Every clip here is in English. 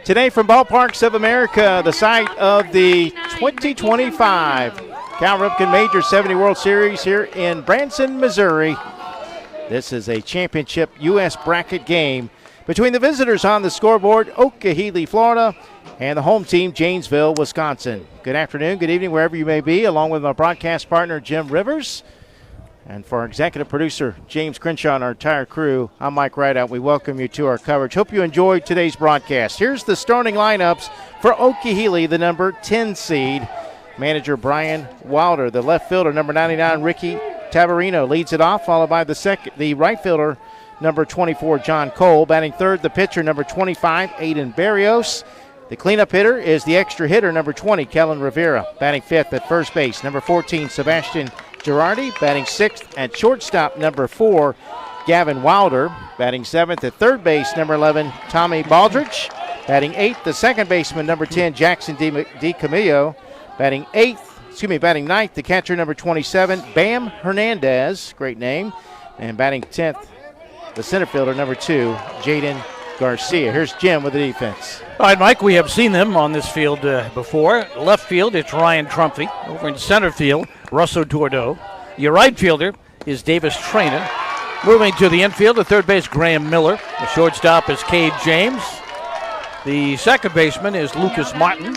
Today from Ballparks of America, the site of the 2025 Cal Ripken Major 70 World Series here in Branson, Missouri. This is a championship U.S. bracket game between the visitors on the scoreboard, 𝐤𝐸LY, Florida, and the home team, Janesville, Wisconsin. Good afternoon, good evening, wherever you may be, along with my broadcast partner, Jim Rivers. And for our executive producer, James Crenshaw, and our entire crew, I'm Mike Rideout. We welcome you to our coverage. Hope you enjoyed today's broadcast. Here's the starting lineups for 𝐤𝐸LY, the number 10 seed. Manager Brian Wilder, the left fielder, number 99, Ricky Tabarino, leads it off, followed by the right fielder, number 24, John Cole. Batting third, the pitcher, number 25, Aiden Berrios. The cleanup hitter is the extra hitter, number 20, Kellen Rivera. Batting fifth at first base, number 14, Sebastian Girardi. Batting sixth at shortstop, number 4, Gavin Wilder. Batting seventh at third base, number 11, Tommy Baldridge. Batting eighth, the second baseman, number 10, Jackson 𝐷iCamillo. Batting ninth, the catcher, number 27, Bam Hernandez. Great name. And batting 10th, the center fielder, number 2, Jaden Garcia. Here's Jim with the defense. All right, Mike, we have seen them on this field before. Left field, it's Ryan Trumpy. Over in center field, Russell Tordo. Your right fielder is Davis Trainen. Moving to the infield, the third base, Graham Miller. The shortstop is Cade James. The second baseman is Lucas Martin.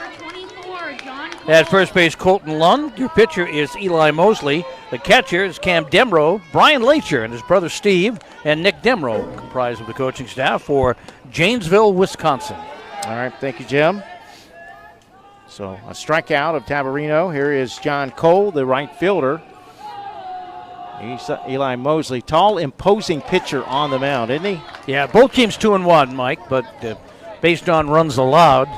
At first base, Colton Lund. Your pitcher is Eli Mosley. The catcher is Cam Demro. Brian Lacher and his brother Steve and Nick Demro comprise of the coaching staff for Janesville, Wisconsin. All right, thank you, Jim. So a strikeout of Tabarino. Here is John Cole, the right fielder. Eli Mosley, tall, imposing pitcher on the mound, isn't he? Yeah, both teams 2-1, Mike, but based on runs allowed,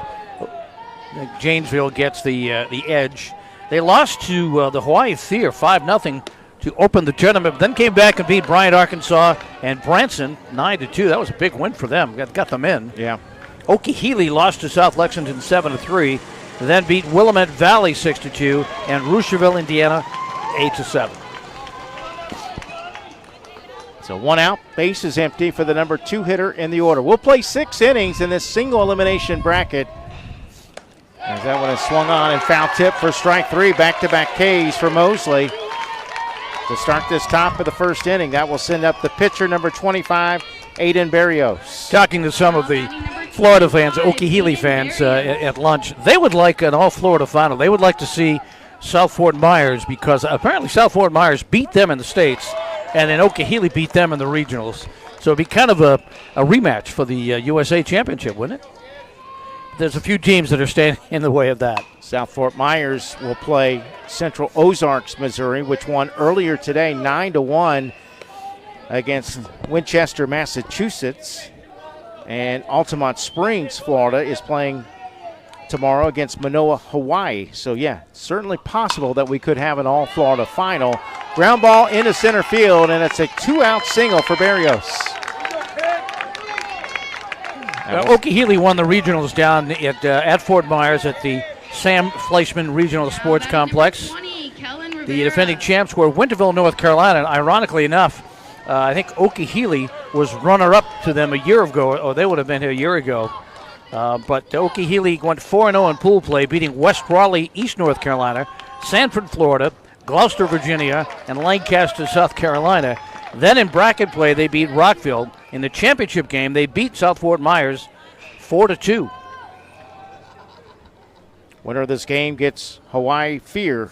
Janesville gets the edge. They lost to the Hawaii Fear 5-0 to open the tournament, then came back and beat Bryant, Arkansas, and Branson 9-2. That was a big win for them. Got them in. Yeah. 𝐤𝐸LY lost to South Lexington 7-3, then beat Willamette Valley 6-2, and Rucherville, Indiana 8-7. So one out, base is empty for the number 2 hitter in the order. We'll play 6 innings in this single elimination bracket. As that one is swung on and foul tip for strike 3. Back-to-back Ks for Mosley to start this top of the first inning. That will send up the pitcher, number 25, Aiden Berrios. Talking to some of the Florida fans, 𝐤𝐸LY fans at lunch, they would like an all-Florida final. They would like to see South Fort Myers, because apparently South Fort Myers beat them in the States, and then 𝐤𝐸LY beat them in the regionals. So it'd be kind of a rematch for the USA Championship, wouldn't it? There's a few teams that are standing in the way of that. South Fort Myers will play Central Ozarks, Missouri, which won earlier today 9-1 against Winchester, Massachusetts. And Altamont Springs, Florida, is playing tomorrow against Manoa, Hawaii. So, yeah, certainly possible that we could have an all-Florida final. Ground ball into center field, and it's a 2-out single for Berrios. 𝐤𝐸LY won the regionals down at Fort Myers at the Sam Fleischman Regional Sports Complex. The defending champs were Winterville, North Carolina. And ironically enough, I think 𝐤𝐸LY was runner-up to them a year ago, or they would have been here a year ago. But 𝐤𝐸LY went 4-0 in pool play, beating West Raleigh, East North Carolina, Sanford, Florida, Gloucester, Virginia, and Lancaster, South Carolina. Then in bracket play, they beat Rockville. In the championship game, they beat South Fort Myers 4-2. Winner of this game gets Hawaii Fear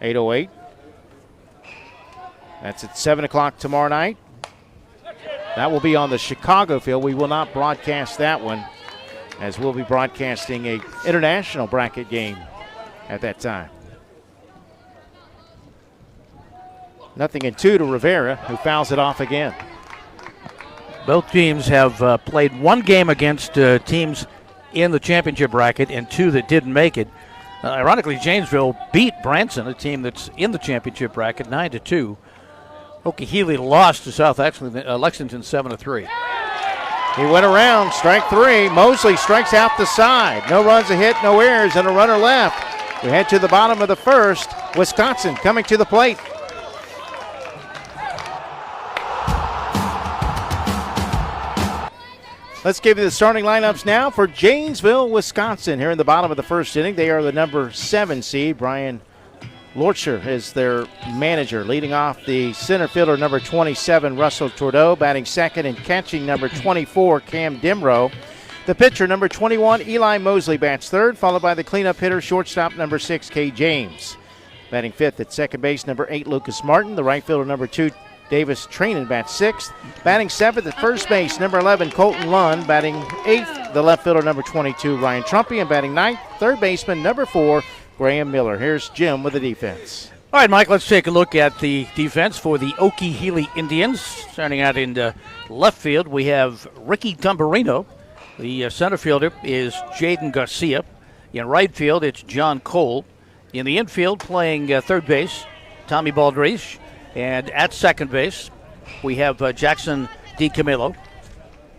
808. That's at 7 o'clock tomorrow night. That will be on the Chicago field. We will not broadcast that one, as we'll be broadcasting a international bracket game at that time. 0-2 to Rivera, who fouls it off again. Both teams have played one game against teams in the championship bracket and 2 that didn't make it. Ironically, Janesville beat Branson, a team that's in the championship bracket, 9-2. 𝐤𝐸LY lost to South Lexington 7-3. He went around, strike 3. Mosley strikes out the side. No runs, a hit, no errors, and a runner left. We head to the bottom of the first. Wisconsin coming to the plate. Let's give you the starting lineups now for Janesville, Wisconsin. Here in the bottom of the first inning, they are the number 7 seed. Brian Lorcher is their manager. Leading off, the center fielder, number 27, Russell Tordeau. Batting second and catching, number 24, Cam Dimrow. The pitcher, number 21, Eli Mosley, bats third, followed by the cleanup hitter, shortstop, number 6, Kay James. Batting fifth at second base, number 8, Lucas Martin. The right fielder, number 2, Davis Trainin, bats sixth. Batting seventh at first base, number 11, Colton Lund. Batting eighth, the left fielder, number 22, Ryan Trumpy. And batting ninth, third baseman, number 4, Graham Miller. Here's Jim with the defense. All right, Mike, let's take a look at the defense for the 𝐤𝐸 Indians. Starting out in left field, we have Ricky Tamburino. The center fielder is Jaden Garcia. In right field, it's John Cole. In the infield, playing third base, Tommy Baldrige. And at second base, we have Jackson DiCamillo.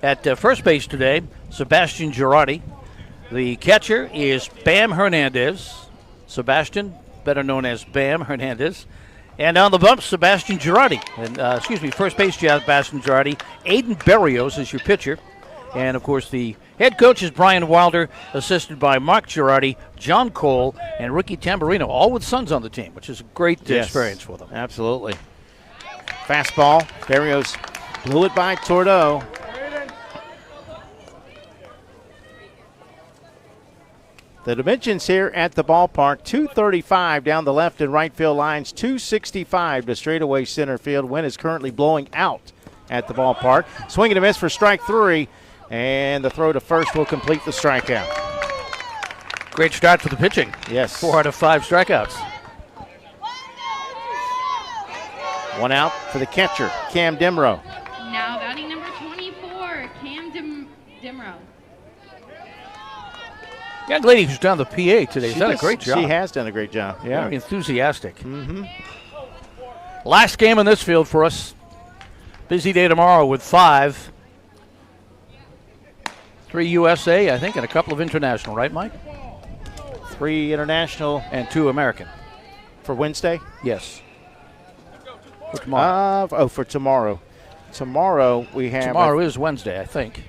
At first base today, Sebastian Girardi. The catcher is Bam Hernandez. Sebastian, better known as Bam Hernandez. And on the bump, Sebastian Girardi. And, first base, Sebastian Girardi. Aiden Berrios is your pitcher. And, of course, the head coach is Brian Wilder, assisted by Mark Girardi, John Cole, and Ricky Tamburino, all with sons on the team, which is a great experience for them. Absolutely. Fastball. Berrios blew it by Tordeau. The dimensions here at the ballpark, 235 down the left and right field lines, 265 to straightaway center field. Wind is currently blowing out at the ballpark. Swing and a miss for strike 3. And the throw to first will complete the strikeout. Great start for the pitching. Yes. 4 out of 5 strikeouts. One out for the catcher, Cam Dimrow. Now batting number 24, Cam Dimrow. Young lady who's done the PA today has done a great job. She has done a great job. Yeah. Very enthusiastic. Mm-hmm. Last game in this field for us. Busy day tomorrow with 5. 3 USA, I think, and a couple of international, right, Mike? 3 international. And 2 American. For Wednesday? Yes. For tomorrow. For tomorrow. Tomorrow we have... Tomorrow is Wednesday, I think.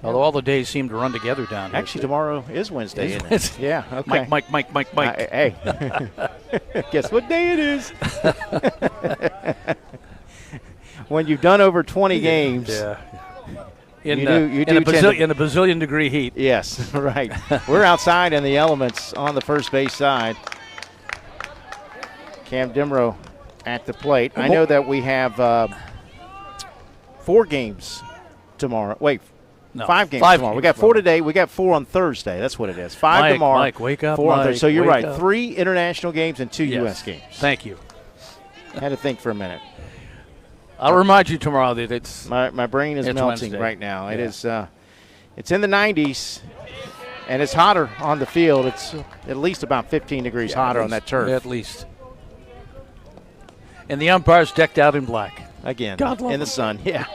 Although all the days seem to run together down here. Actually, tomorrow is Wednesday, isn't it? Yeah, okay. Mike. Hey. Guess what day it is? When you've done over 20 games... Yeah. In a bazillion degree heat. Yes, right. We're outside in the elements on the first base side. Cam Dimrow at the plate. I know that we have 4 games tomorrow. Wait, no, 5 games tomorrow. We got 4 today. We got 4 on Thursday. That's what it is. 5 tomorrow. Mike, wake up. 4 on Thursday. So you're right. Up. 3 international games and 2 U.S. games. Thank you. Had to think for a minute. I'll remind you tomorrow that it's my brain is melting Wednesday. right now. Yeah. It is. It's in the 90s, and it's hotter on the field. It's at least about 15 degrees hotter on that turf. At least. And the umpires decked out in black. Again, God love in the them. sun. Yeah.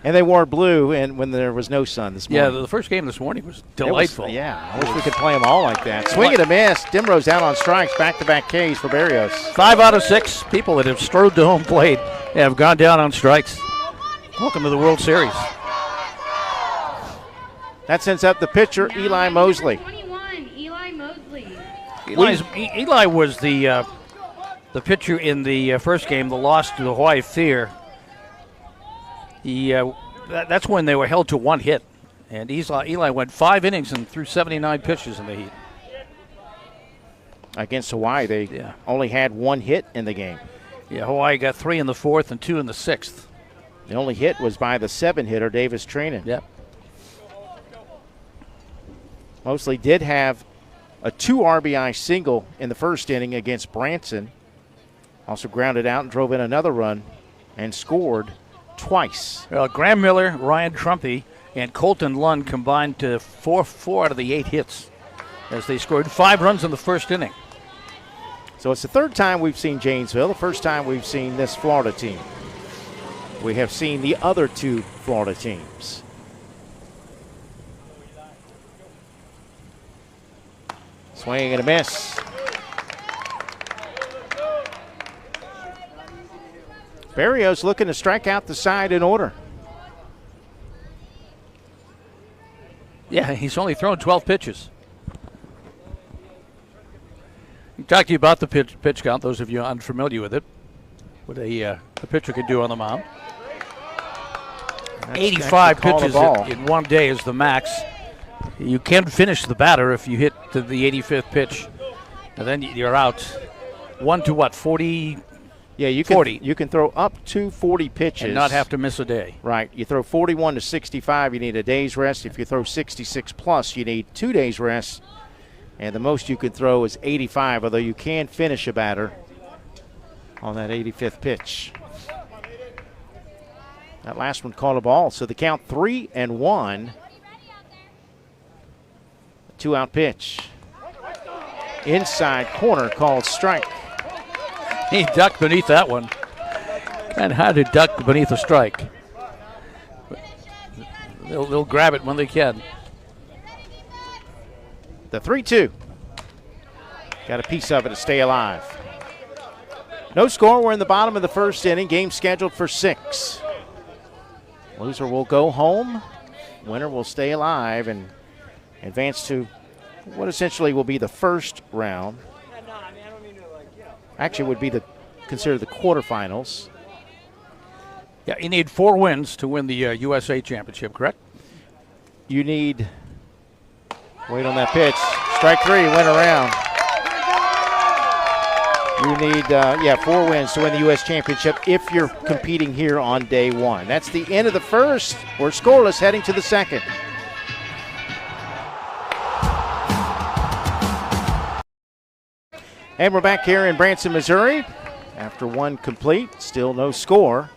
And they wore blue and when there was no sun this morning. Yeah, the first game this morning was delightful. I wish we could play them all like that. Swing and a miss. Dimrow's out on strikes. Back-to-back Ks for Berrios. 5 out of 6 people that have strode to home plate have gone down on strikes. Welcome to the World Series. That sends up the pitcher, Eli Mosley. 21, Eli Mosley. Eli was the pitcher in the first game, the loss to the Hawaii Fear. That's when they were held to 1 hit. And Eli went 5 innings and threw 79 pitches in the heat. Against Hawaii, they only had 1 hit in the game. Yeah, Hawaii got 3 in the 4th and 2 in the 6th. The only hit was by the 7-hitter, Davis Trainin. Yep. Mosley did have a 2 RBI single in the first inning against Branson. Also grounded out and drove in another run and scored twice. Well, Graham Miller, Ryan Trumpy, and Colton Lund combined to 4 out of the 8 hits as they scored 5 runs in the first inning. So it's the 3rd time we've seen Janesville, the first time we've seen this Florida team. We have seen the other 2 Florida teams. Swing and a miss. Berrios looking to strike out the side in order. Yeah, he's only thrown 12 pitches. I'll talk to you about the pitch count, those of you unfamiliar with it, what a pitcher can do on the mound. 85 pitches in one day is the max. You can finish the batter if you hit the 85th pitch, and then you're out. 1 to what, 40? Yeah, you 40. You can throw up to 40 pitches. And not have to miss a day. Right. You throw 41 to 65, you need a day's rest. If you throw 66 plus, you need 2 days rest. And the most you can throw is 85, although you can finish a batter on that 85th pitch. That last one called a ball, so the count 3-1. 2-out pitch. Inside corner called strike. He ducked beneath that one. And how to duck beneath a strike. They'll grab it when they can. The 3-2. Got a piece of it to stay alive. No score. We're in the bottom of the first inning. Game scheduled for 6. Loser will go home. Winner will stay alive and advance to what essentially will be the first round. Actually, would be considered the quarterfinals. Yeah, you need 4 wins to win the USA Championship, correct? You need. Wait on that pitch. Strike 3. Win around. You need, 4 wins to win the U.S. Championship if you're competing here on day 1. That's the end of the first. We're scoreless heading to the second. And we're back here in Branson, Missouri. After 1 complete, still no score.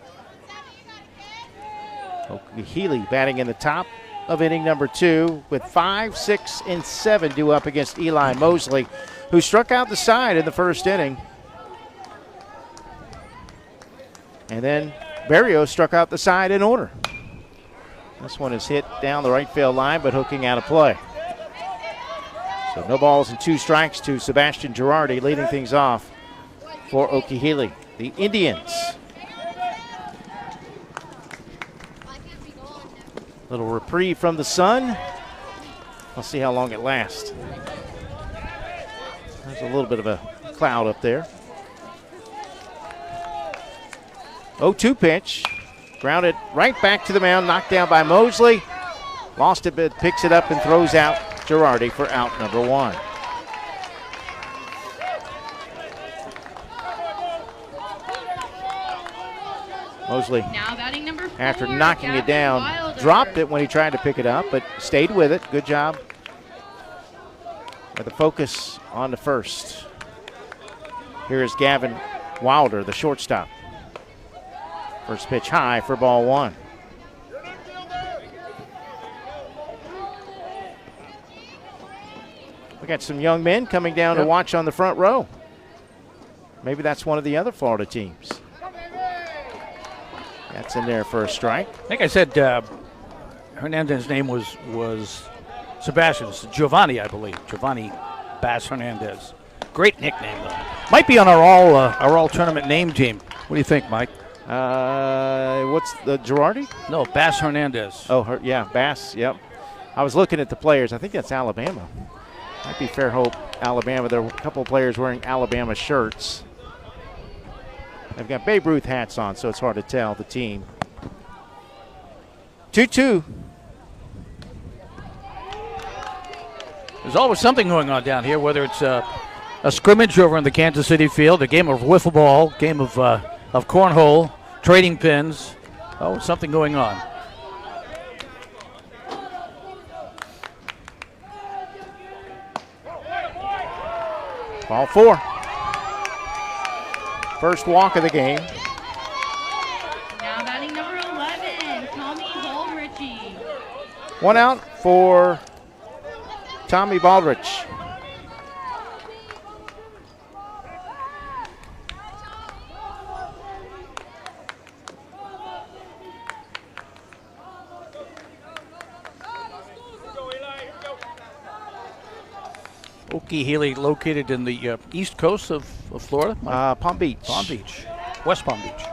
Healy batting in the top of inning number 2 with 5, 6, and 7 due up against Eli Mosley, who struck out the side in the first inning. And then Barrios struck out the side in order. This one is hit down the right field line, but hooking out of play. So no balls and 2 strikes to Sebastian Girardi, leading things off for Okie-Healy. The Indians. Little reprieve from the sun. We'll see how long it lasts. There's a little bit of a cloud up there. 0-2 pitch. Grounded right back to the mound, knocked down by Mosley. Lost it, but picks it up and throws out Girardi for out number 1. Mosley, Now batting number 4, after knocking it Gavin down, Wilder. dropped it when he tried to pick it up, but stayed with it. Good job. With the focus on the first. Here is Gavin Wilder, the shortstop. First pitch high for ball 1. We got some young men coming down to watch on the front row. Maybe that's one of the other Florida teams. That's in there for a strike. I think I said Hernandez's name was Sebastian. It's Giovanni, I believe. Giovanni Bass Hernandez. Great nickname, though. Might be on our all tournament name team. What do you think, Mike? What's the Girardi? No, Bass Hernandez. Oh, yeah, Bass. Yep. I was looking at the players. I think that's Alabama. Might be Fairhope, Alabama. There are a couple of players wearing Alabama shirts. They've got Babe Ruth hats on, so it's hard to tell the team. 2-2. There's always something going on down here, whether it's a scrimmage over in the Kansas City field, a game of wiffle ball, game of cornhole, trading pins. Oh, something going on. Ball 4. First walk of the game. Now batting number 11, Tommy Baldrich. 1 out for Tommy Baldrich. Okie-Healy located in the east coast of Florida? Palm Beach. Palm Beach. West Palm Beach.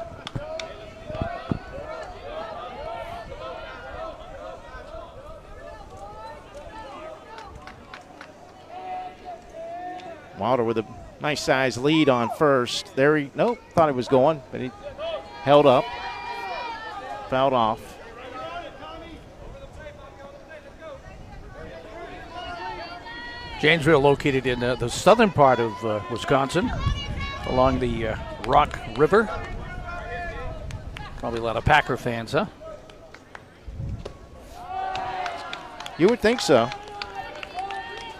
Wilder with a nice size lead on first. There he, nope, thought he was going, but he held up, fouled off. Janesville located in the southern part of Wisconsin, along the Rock River. Probably a lot of Packer fans, huh? You would think so.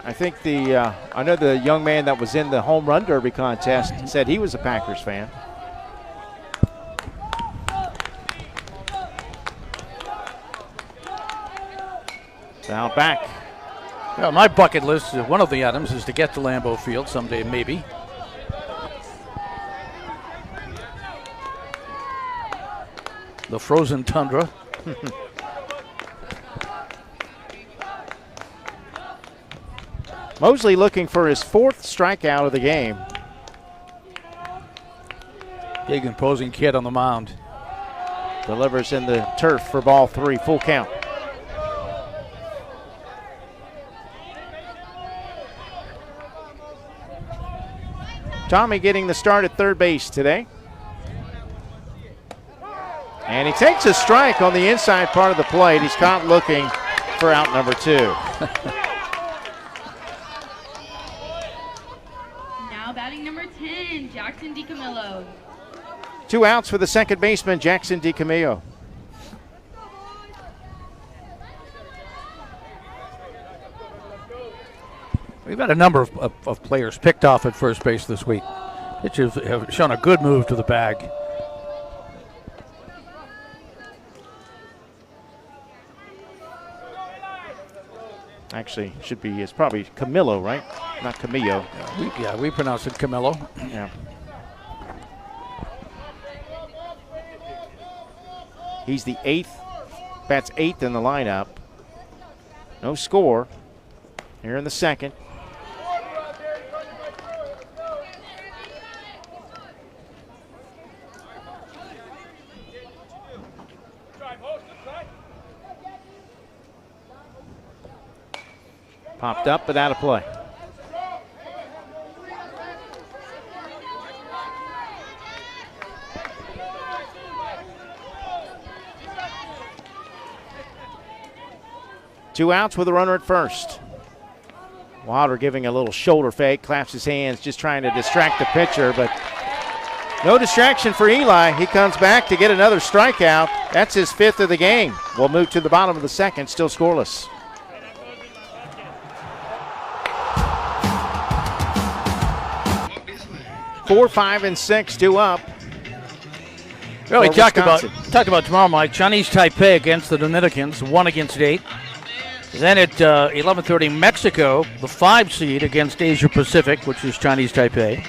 I think I know the young man that was in the home run derby contest said he was a Packers fan. Foul back. Well, my bucket list, one of the items, is to get to Lambeau Field someday, maybe. The frozen tundra. Mosley looking for his 4th strikeout of the game. Big imposing kid on the mound. Delivers in the turf for ball 3, full count. Tommy getting the start at third base today. And he takes a strike on the inside part of the plate. He's caught looking for out number 2. Now batting number 10, Jackson 𝐒𝐞𝐬𝐞. 2 outs for the second baseman, Jackson 𝐒𝐞𝐬𝐞. We've had a number of players picked off at first base this week. Pitchers have shown a good move to the bag. Actually, should be, it's probably Camillo, right? Not Camillo. We pronounce it Camillo. Yeah. He's the 8th, bats 8th in the lineup. No score here in the second. Popped up, but out of play. Two outs with a runner at first. Wilder giving a little shoulder fake, claps his hands, just trying to distract the pitcher, but no distraction for Eli. He comes back to get another strikeout. That's his 5th of the game. We'll move to the bottom of the second, still scoreless. Four, 5, and 6, 2 up. Well, we talked about tomorrow, Mike. Chinese Taipei against the Dominicans, 1 against 8. Then at 11:30, Mexico, the 5 seed against Asia Pacific, which is Chinese Taipei.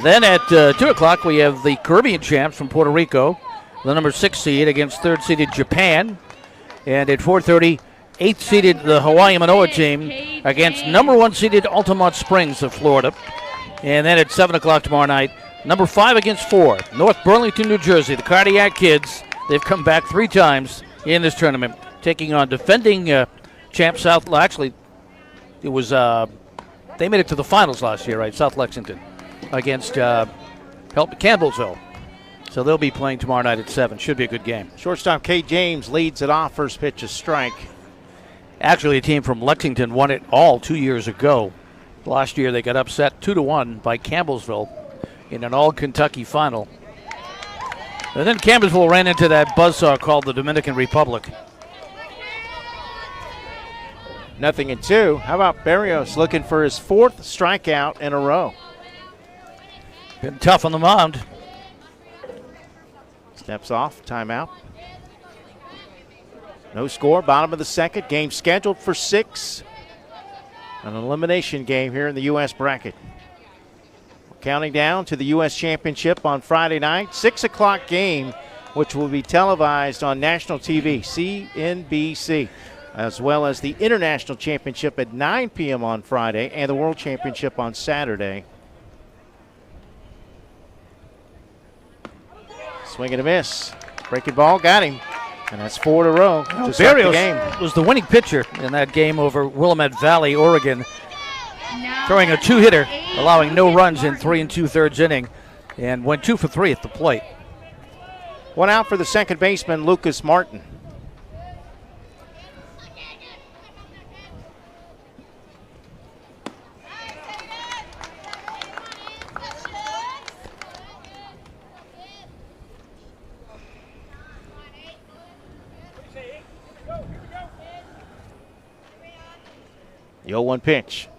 Then at 2 o'clock, we have the Caribbean champs from Puerto Rico, the number 6 seed against 3rd seeded Japan. And at 4:30, 8th seeded the Hawaii Manoa team against number 1 seeded Altamont Springs of Florida. And then at 7 o'clock tomorrow night, number 5 against 4, North Burlington, New Jersey, the Cardiac Kids. They've come back 3 times in this tournament, taking on defending champ South. Actually, it was they made it to the finals last year, right? South Lexington against Campbellsville. So they'll be playing tomorrow night at 7. Should be a good game. Shortstop Kate James leads it off. First pitch, a strike. Actually, a team from Lexington won it all 2 years ago. Last year, they got upset 2-1 by Campbellsville in an all-Kentucky final. And then Campbellsville ran into that buzzsaw called the Dominican Republic. 0-2. How about Barrios looking for his 4th strikeout in a row? Been tough on the mound. Steps off, timeout. No score, bottom of the second. Game scheduled for 6. An elimination game here in the U.S. bracket. We're counting down to the U.S. Championship on Friday night. 6 o'clock game, which will be televised on national TV, CNBC, as well as the International Championship at 9 p.m. on Friday and the World Championship on Saturday. Swing and a miss. Breaking ball, got him. And that's 4 in a row. Barrios was the winning pitcher in that game over Willamette Valley, Oregon, throwing a 2-hitter. allowing no runs in 3 2/3 inning, and went 2 for 3 at the plate. One out for the second baseman, Lucas Martin. The 0-1 pitch.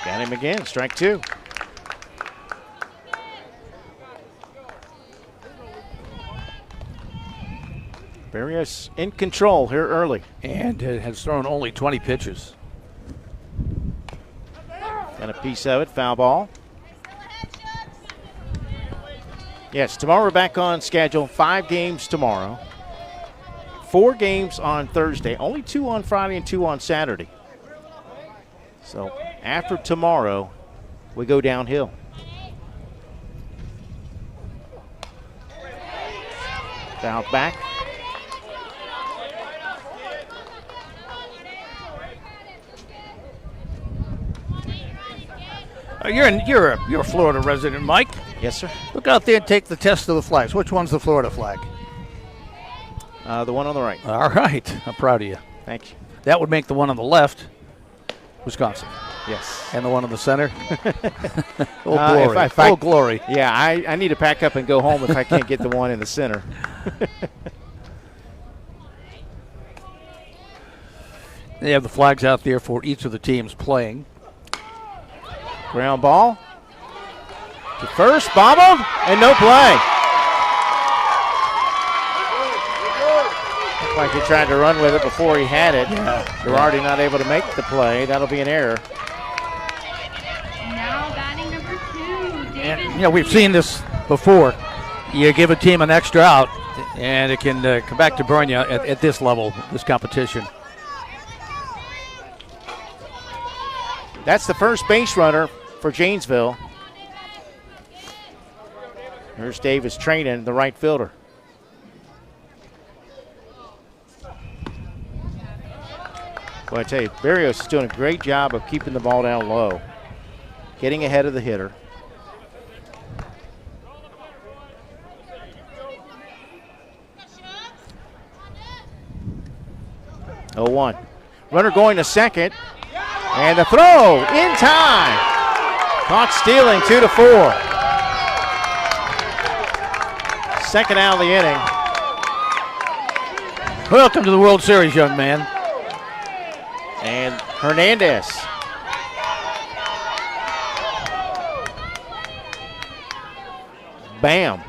Got him again, strike two. Barrios in control here early. And has thrown only 20 pitches. Got a piece of it, foul ball. Yes, tomorrow we're back on schedule. 5 games tomorrow. 4 games on Thursday. Only 2 on Friday and 2 on Saturday. So after tomorrow, we go downhill. Foul back. You're a Florida resident, Mike. Yes, sir. Look out there and take the test of the flags. Which one's the Florida flag? The one on the right. All right. I'm proud of you. Thank you. That would make the one on the left Wisconsin. Yes. And the one in the center? Glory. Oh, glory. Yeah, I need to pack up and go home if I can't get the one in the center. They have the flags out there for each of the teams playing. Ground ball to first, bobbled, and no play. Looked like he tried to run with it before he had it. Girardi not able to make the play. That'll be an error. Now batting number 2, David. And, we've seen this before. You give a team an extra out, and it can come back to burn you at this level, this competition. That's the first base runner for Janesville. Here's Davis training the right fielder. Well, I tell you, Barrios is doing a great job of keeping the ball down low, getting ahead of the hitter. Oh, 1. Runner going to second. And the throw in time. Caught stealing, 2-4. Second out of the inning. Welcome to the World Series, young man. And Hernandez. Bam.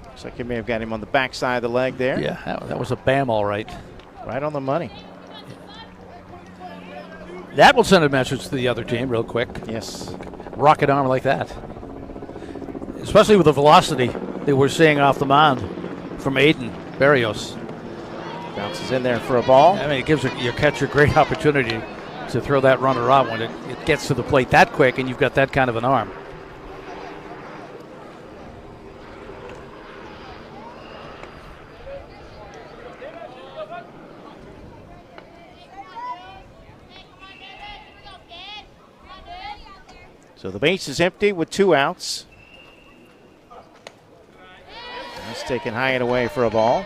Looks like he may have got him on the backside of the leg there. Yeah, that was a bam, all right. Right on the money. That will send a message to the other team real quick. Yes. Rocket arm like that. Especially with the velocity that we're seeing off the mound from Aiden Barrios. Bounces in there for a ball. I mean, it gives your catcher a great opportunity to throw that runner out when it gets to the plate that quick and you've got that kind of an arm. So the base is empty with 2 outs. That's taken high and away for a ball.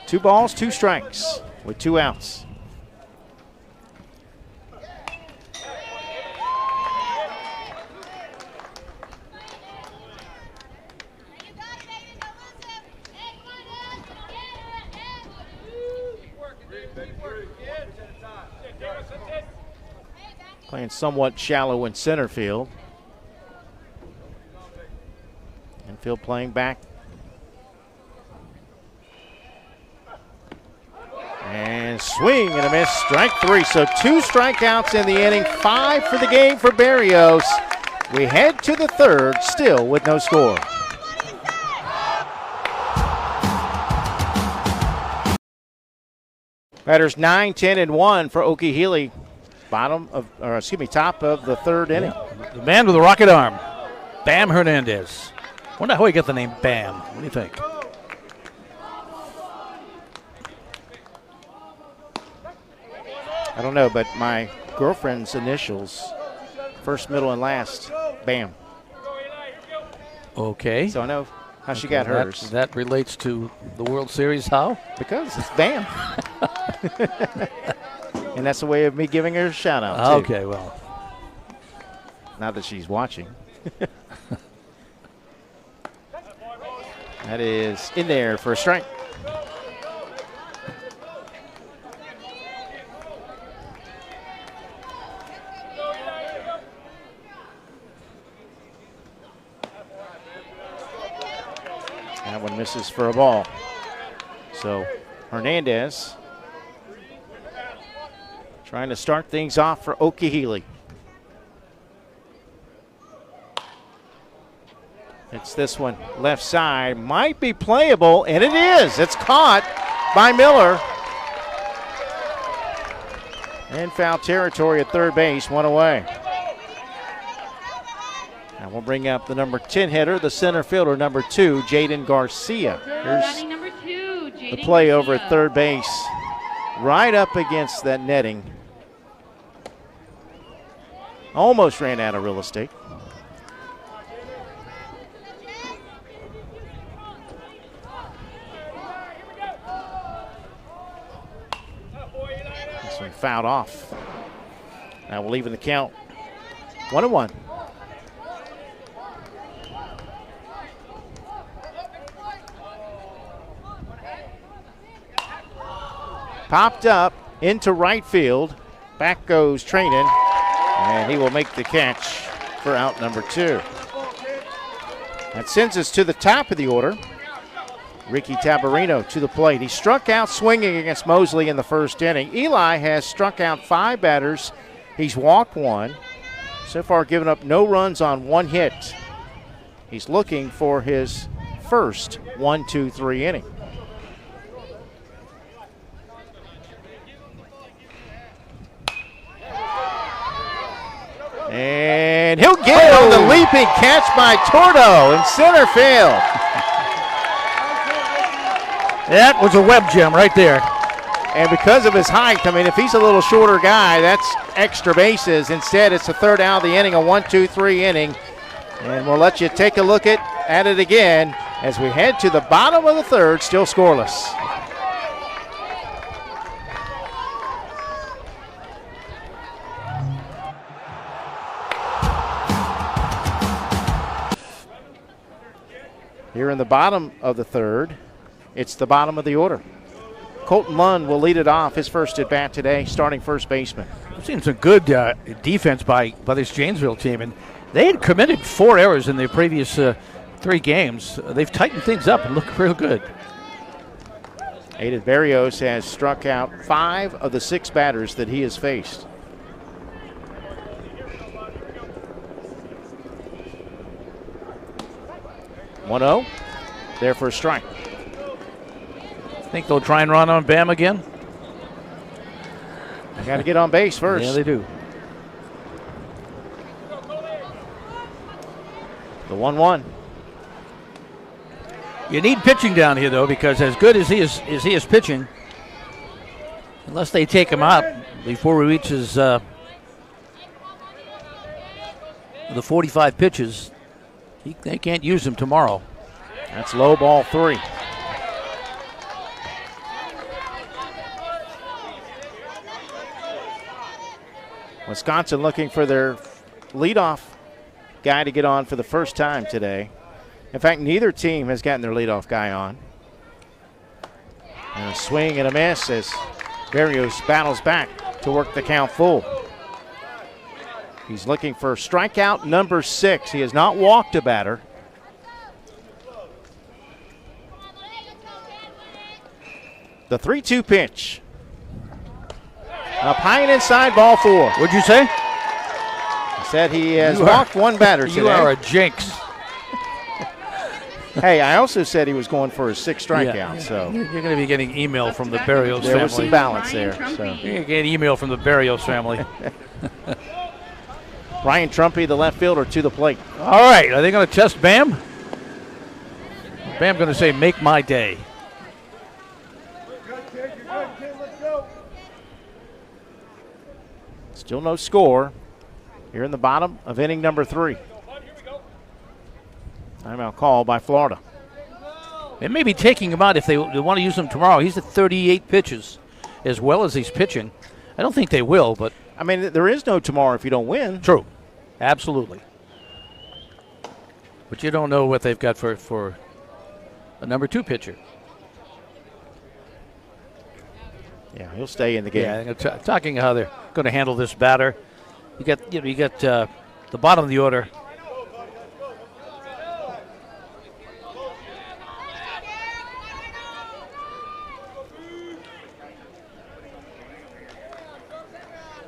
Two balls, 2 strikes with 2 outs. Playing somewhat shallow in center field. Infield playing back. And swing and a miss, strike 3. So 2 strikeouts in the inning, 5 for the game for Barrios. We head to the third, still with no score. Batters 9, 10, and 1 for 𝐒𝐞𝐬𝐈. Top of the third inning. The man with the rocket arm, Bam Hernandez. Wonder how he got the name Bam. What do you think? I don't know, but my girlfriend's initials, first, middle, and last, Bam. Okay. So I know how she got hers. That relates to the World Series. How? Because it's Bam. And that's a way of me giving her a shout out, too. Okay, well. Now that she's watching. That is in there for a strike. That one misses for a ball. So Hernandez trying to start things off for 𝐒𝐞𝐬𝐈. It's this one left side, might be playable, and it is. It's caught by Miller. In foul territory at third base, one away. Now we'll bring up the number 10 hitter, the center fielder, number 2, Jaden Garcia. Here's Number 2, the play over at third base, right up against that netting. Almost ran out of real estate. This one fouled off. Now we'll even the count 1-1. Popped up into right field. Back goes Trainin, and he will make the catch for out number 2. That sends us to the top of the order. Ricky Tabarino to the plate. He struck out swinging against Mosley in the first inning. Eli has struck out 5 batters. He's walked 1. So far given up no runs on 1 hit. He's looking for his first 1-2-3 inning. And he'll get it on the leaping catch by Tordo in center field. That was a web gem right there. And because of his height, I mean, if he's a little shorter guy, that's extra bases. Instead, it's the third out of the inning, a 1-2-3 inning. And we'll let you take a look at it again as we head to the bottom of the third, still scoreless. Here in the bottom of the third, it's the bottom of the order. Colton Lund will lead it off, his first at bat today, starting first baseman. I've seen some good defense by this Janesville team, and they had committed 4 errors in their previous 3 games. They've tightened things up and look real good. Aiden Berrios has struck out 5 of the 6 batters that he has faced. (1-0), there for a strike. Think they'll try and run on Bam again? They got to get on base first. Yeah, they do. The 1-1. You need pitching down here, though, because as good as he is pitching, unless they take him out before he reaches the 45 pitches, they can't use him tomorrow. That's low, ball 3. Wisconsin looking for their leadoff guy to get on for the first time today. In fact, neither team has gotten their leadoff guy on. And a swing and a miss as Berrios battles back to work the count full. He's looking for strikeout number 6. He has not walked a batter. The 3-2 pitch. Up high and inside, ball 4. What'd you say? He said he has walked 1 batter today. You are a jinx. Hey, I also said he was going for his 6th strikeout. Yeah. So You're going to be getting email from the Barrios there family. was some balance there. So. You're going to get email from the Barrios family. Ryan Trumpy, the left fielder, to the plate. All right, are they going to test Bam? Bam going to say, make my day. Still no score here in the bottom of inning number 3. Timeout call by Florida. They may be taking him out if they want to use him tomorrow. He's at 38 pitches as well as he's pitching. I don't think they will, but... I mean, there is no tomorrow if you don't win. True. Absolutely. But you don't know what they've got for a number 2 pitcher. Yeah, he'll stay in the game. Yeah, talking how they're going to handle this batter. You got the bottom of the order.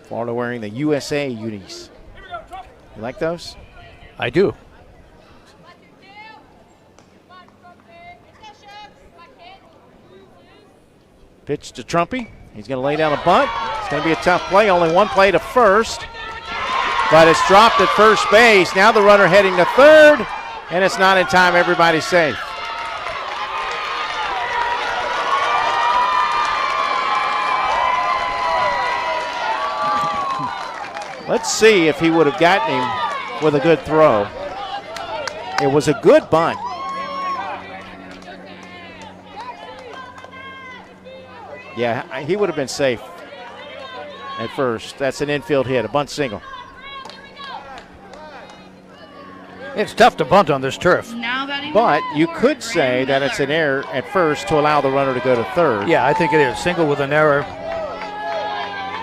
Florida wearing the USA unis. You like those? I do. Pitch to Trumpy. He's going to lay down a bunt. It's going to be a tough play. Only one play to first. But it's dropped at first base. Now the runner heading to third. And it's not in time. Everybody's safe. Let's see if he would have gotten him with a good throw. It was a good bunt. Yeah, he would have been safe at first. That's an infield hit, a bunt single. It's tough to bunt on this turf. But you could say that it's an error at first to allow the runner to go to third. Yeah, I think it is. Single with an error.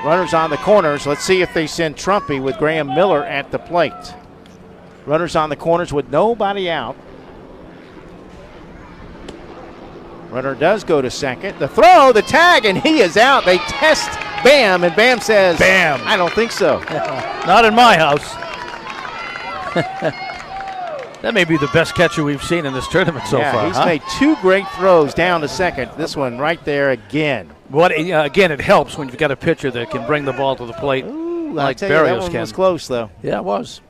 Runners on the corners. Let's see if they send Trumpy with Graham Miller at the plate. Runners on the corners with nobody out. Runner does go to second. The throw, the tag, and he is out. They test Bam, and Bam says, Bam. I don't think so. Not in my house. That may be the best catcher we've seen in this tournament so far. He's made 2 great throws down to second. This one right there again. Again, it helps when you've got a pitcher that can bring the ball to the plate. Ooh, like I tell you, that Barrios one can. was close, though. Yeah, it was.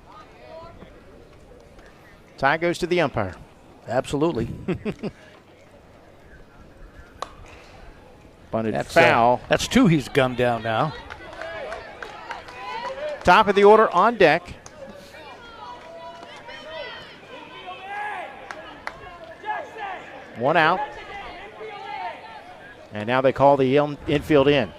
Tie goes to the umpire. Absolutely. Bunted foul. That's 2 he's gunned down now. Top of the order on deck. One out. And now they call the infield in.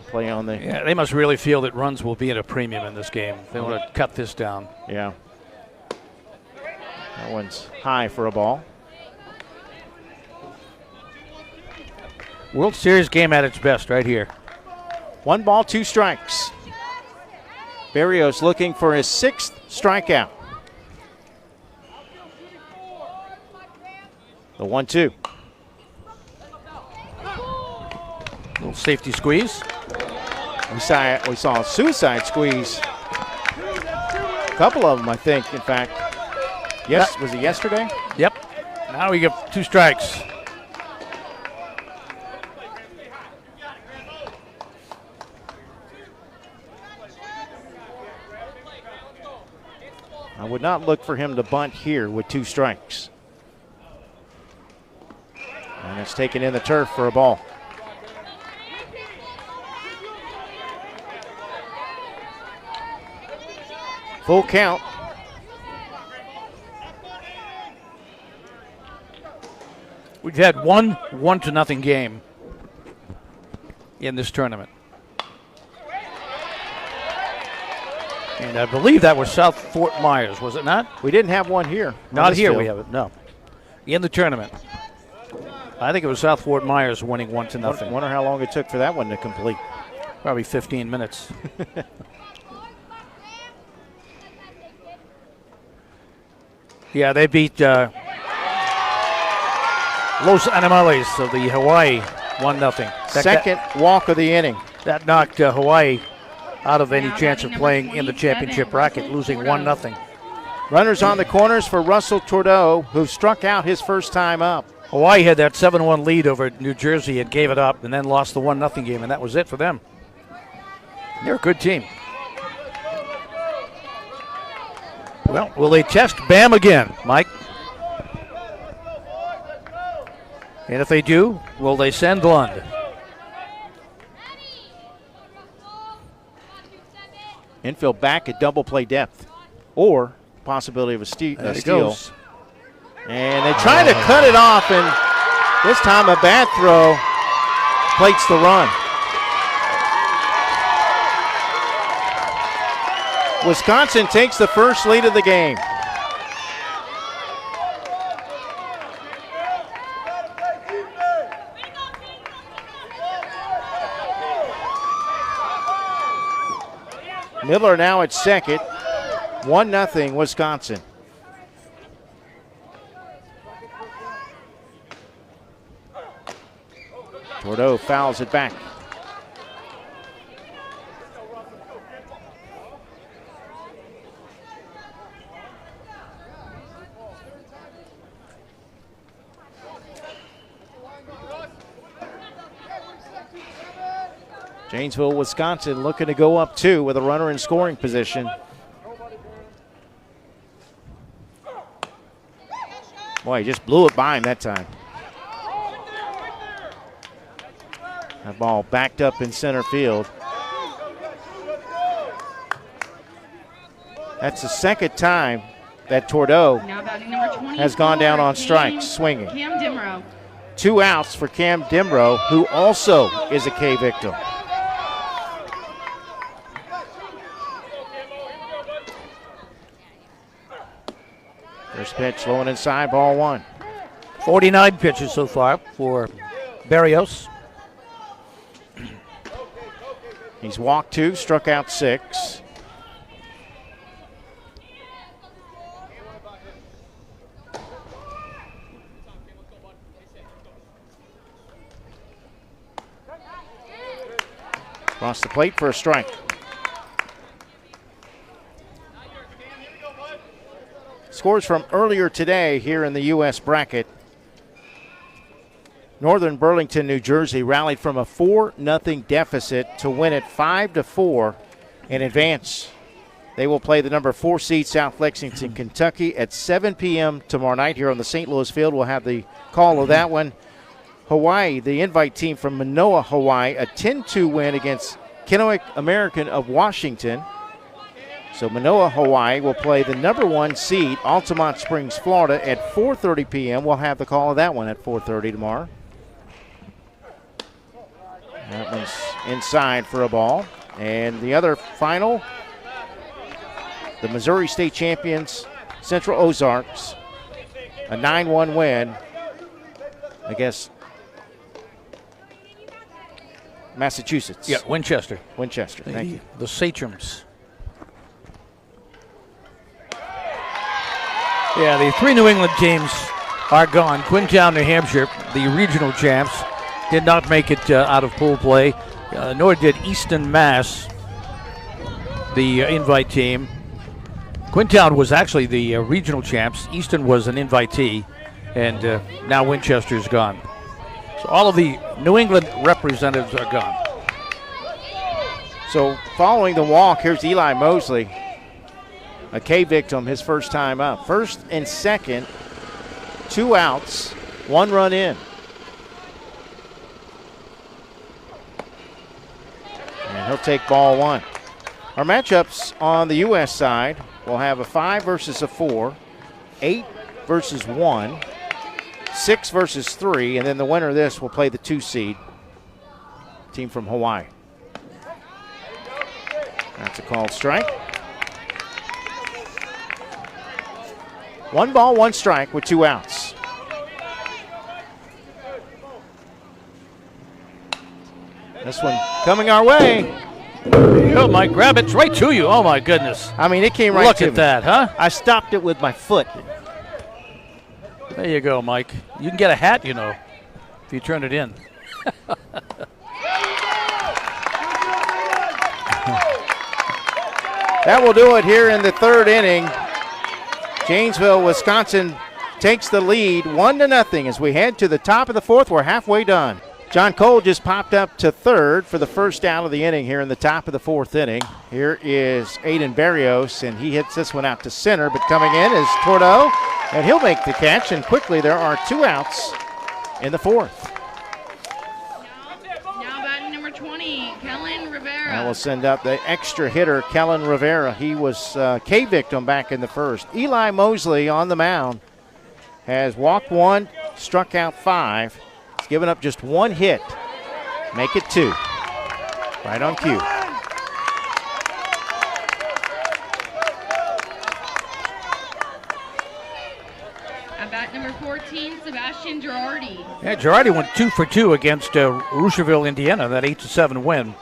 Play on the... Yeah, they must really feel that runs will be at a premium in this game. They want to cut this down. Yeah. That one's high for a ball. World Series game at its best right here. 1 ball, 2 strikes. Barrios looking for his 6th strikeout. The 1-2. Little safety squeeze. We saw a suicide squeeze. A couple of them, I think, in fact. Yes, was it yesterday? Yep. Now we get 2 strikes. I would not look for him to bunt here with 2 strikes. And it's taken in the turf for a ball. Full count. We've had one 1-0 game in this tournament. And I believe that was South Fort Myers, was it not? We didn't have one here. Not here, we have it, no. In the tournament. I think it was South Fort Myers winning 1-0. Wonder how long it took for that one to complete. Probably 15 minutes. Yeah, they beat Los Animales of the Hawaii 1-0. Second walk of the inning. That knocked Hawaii out of any chance of playing in the championship bracket, losing 1-0. Runners on the corners for Russell Tordeau, who struck out his first time up. Hawaii had that 7-1 lead over New Jersey and gave it up and then lost the 1-0 game, and that was it for them. They're a good team. Well, will they test Bam again, Mike? And if they do, will they send Lund? Infield back at double play depth, or possibility of a steal. And they try to cut it off, and this time a bad throw plates the run. Wisconsin takes the first lead of the game. Miller now at second. 1-0 Wisconsin. Tordeau fouls it back. Janesville, Wisconsin looking to go up 2 with a runner in scoring position. Boy, he just blew it by him that time. That ball backed up in center field. That's the second time that Tordeau has gone down on strikes, swinging. Cam Dimrow. 2 outs for Cam Dimrow, who also is a K victim. First pitch, low and inside, ball 1. 49 pitches so far for Barrios. He's walked 2, struck out 6. Across the plate for a strike. Scores from earlier today here in the U.S. bracket. Northern Burlington, New Jersey rallied from a 4-0 deficit to win it 5-4 in advance. They will play the number 4 seed South Lexington, Kentucky at 7 p.m. tomorrow night here on the St. Louis field. We'll have the call of that one. Hawaii, the invite team from Manoa, Hawaii, a 10-2 win against Kennewick American of Washington. So Manoa, Hawaii will play the number 1 seed, Altamont Springs, Florida at 4:30 p.m. We'll have the call of that one at 4:30 tomorrow. That one's inside for a ball. And the other final, the Missouri State champions, Central Ozarks, a 9-1 win against Massachusetts. Yeah, Winchester. Winchester, thank you. The Sachems. Yeah, the 3 New England teams are gone. Quintown, New Hampshire, the regional champs, did not make it out of pool play, nor did Easton, Mass, the invite team. Quintown was actually the regional champs. Easton was an invitee, and now Winchester's gone. So all of the New England representatives are gone. So following the walk, here's Eli Mosley, a K victim, his first time up. First and second, 2 outs, 1 run in. And he'll take ball 1. Our matchups on the U.S. side will have a 5 versus a 4, 8 versus 1, 6 versus 3, and then the winner of this will play the 2 seed, team from Hawaii. That's a called strike. 1 ball, 1 strike with 2 outs. This one coming our way. There you go, Mike. Grab it. It's right to you. Oh, my goodness. I mean, it came right Look to me. at that, huh? I stopped it with my foot. There you go, Mike. You can get a hat, you know, if you turn it in. That will do it here in the 3rd inning. Janesville, Wisconsin takes the lead 1-0 as we head to the top of the fourth. We're halfway done. John Cole just popped up to third for the first out of the inning here in the top of the fourth inning. Here is Aiden Barrios, and he hits this one out to center, but coming in is Tordo, and he'll make the catch, and quickly there are 2 outs in the fourth. Now batting number 20, Kellen Rivera. I will send up the extra hitter, Kellen Rivera. He was K victim back in the first. Eli Mosley on the mound has walked 1, struck out 5. He's given up just 1 hit. Make it 2. Right on cue. At bat number 14, Sebastian Girardi. Yeah, Girardi went 2 for 2 against Rucherville, Indiana, that 8-7 win.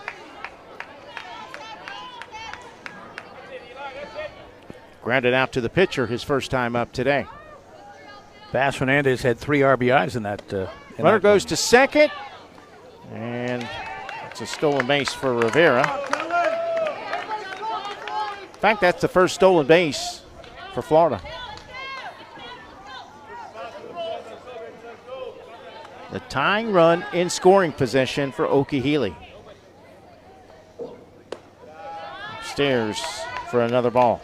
Grounded out to the pitcher his first time up today. Bass Hernandez had 3 RBIs in that. Runner goes to second, and it's a stolen base for Rivera. In fact, that's the first stolen base for Florida. The tying run in scoring position for ʻOkahiele. Upstairs for another ball.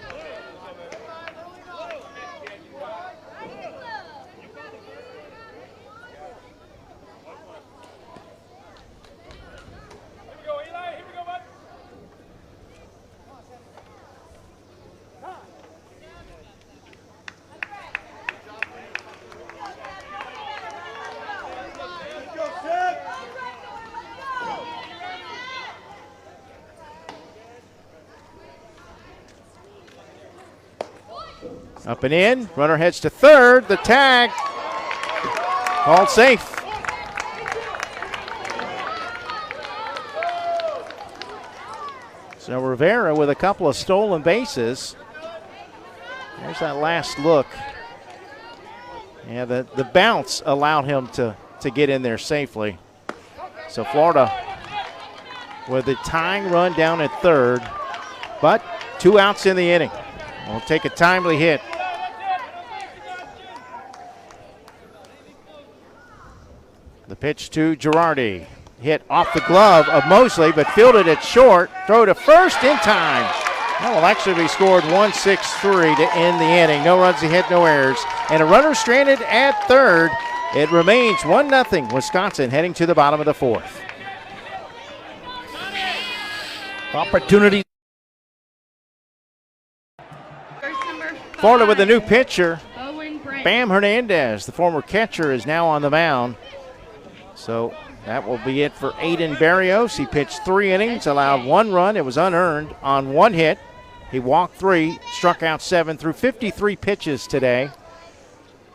Up and in, runner heads to third, the tag, called safe. So Rivera with a couple of stolen bases. There's that last look. Yeah, the bounce allowed him to get in there safely. So Florida with the tying run down at third, but 2 outs in the inning. We'll take a timely hit. The pitch to Girardi. Hit off the glove of Mosley, but fielded it short. Throw to first in time. That will actually be scored 1-6-3 to end the inning. No runs ahead, no errors. And a runner stranded at third. It remains 1-0 Wisconsin heading to the bottom of the fourth. Opportunity. Florida with a new pitcher. Bam Hernandez, the former catcher, is now on the mound. So that will be it for Aiden Barrios. He pitched 3 innings, allowed 1 run. It was unearned on 1 hit. He walked 3, struck out 7 through 53 pitches today.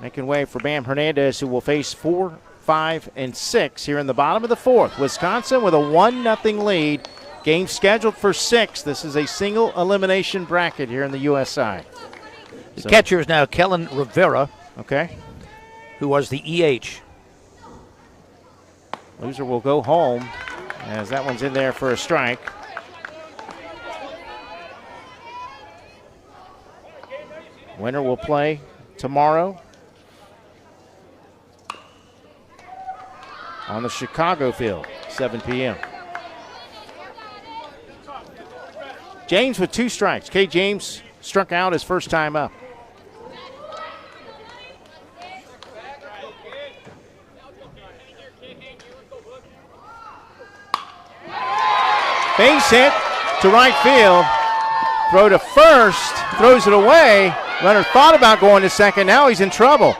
Making way for Bam Hernandez, who will face 4, 5, and 6 here in the bottom of the fourth. Wisconsin with a 1-0 lead. Game scheduled for 6. This is a single elimination bracket here in the USI. The catcher is now Kellen Rivera, okay, who was the EH. Loser will go home as that one's in there for a strike. Winner will play tomorrow on the Chicago field, 7 p.m. James with 2 strikes. K. James struck out his first time up. Base hit to right field. Throw to first. Throws it away. Runner thought about going to second. Now he's in trouble.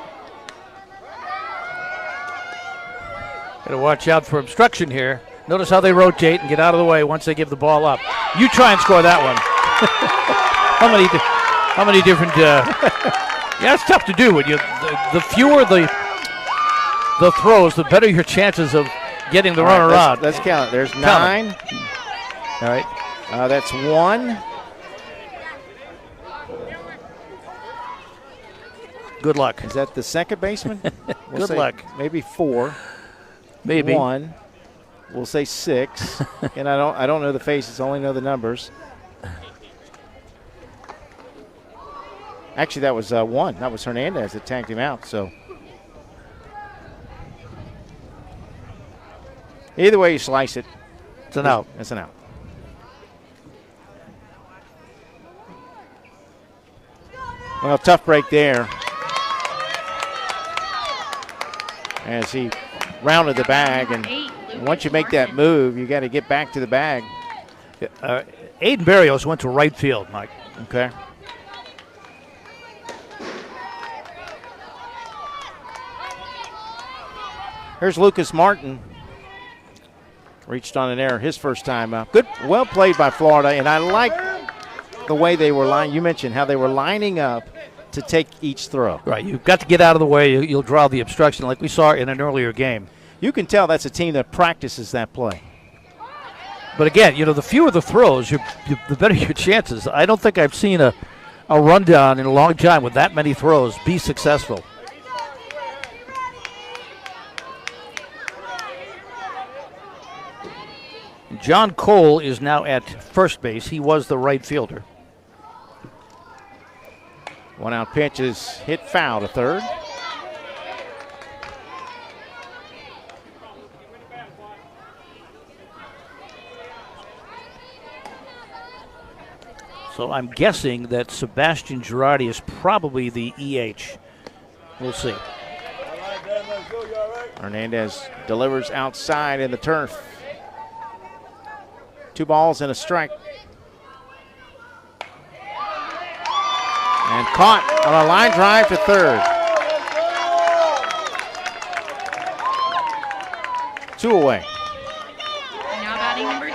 Got to watch out for obstruction here. Notice how they rotate and get out of the way once they give the ball up. You try and score that one. How many different? Yeah, it's tough to do. When the fewer the throws, the better your chances of getting the runner out. Let's count it. There's 9. All right. That's 1. Good luck. Is that the second baseman? Good luck. Maybe 4. Maybe 1. We'll say 6. And I don't know the faces. Only know the numbers. Actually, that was one. That was Hernandez that tagged him out. So either way you slice it, it's an out. It's an out. Well, tough break there as he rounded the bag, and once you make that move, you got to get back to the bag. Aiden Barrios went to right field, Mike. Okay. Here's Lucas Martin. Reached on an error his first time up. Good, well played by Florida, and I like the way they were lining. You mentioned how they were lining up to take each throw. Right, you've got to get out of the way. You'll draw the obstruction like we saw in an earlier game. You can tell that's a team that practices that play. But again, the fewer the throws, the better your chances. I don't think I've seen a rundown in a long time with that many throws be successful. John Cole is now at first base. He was the right fielder. 1-out pitch is hit foul to third. So I'm guessing that Sebastian Girardi is probably the EH. We'll see. Hernandez delivers outside in the turf. 2 balls and a strike. And caught on a line drive to third. 2 away. Now batting number 2,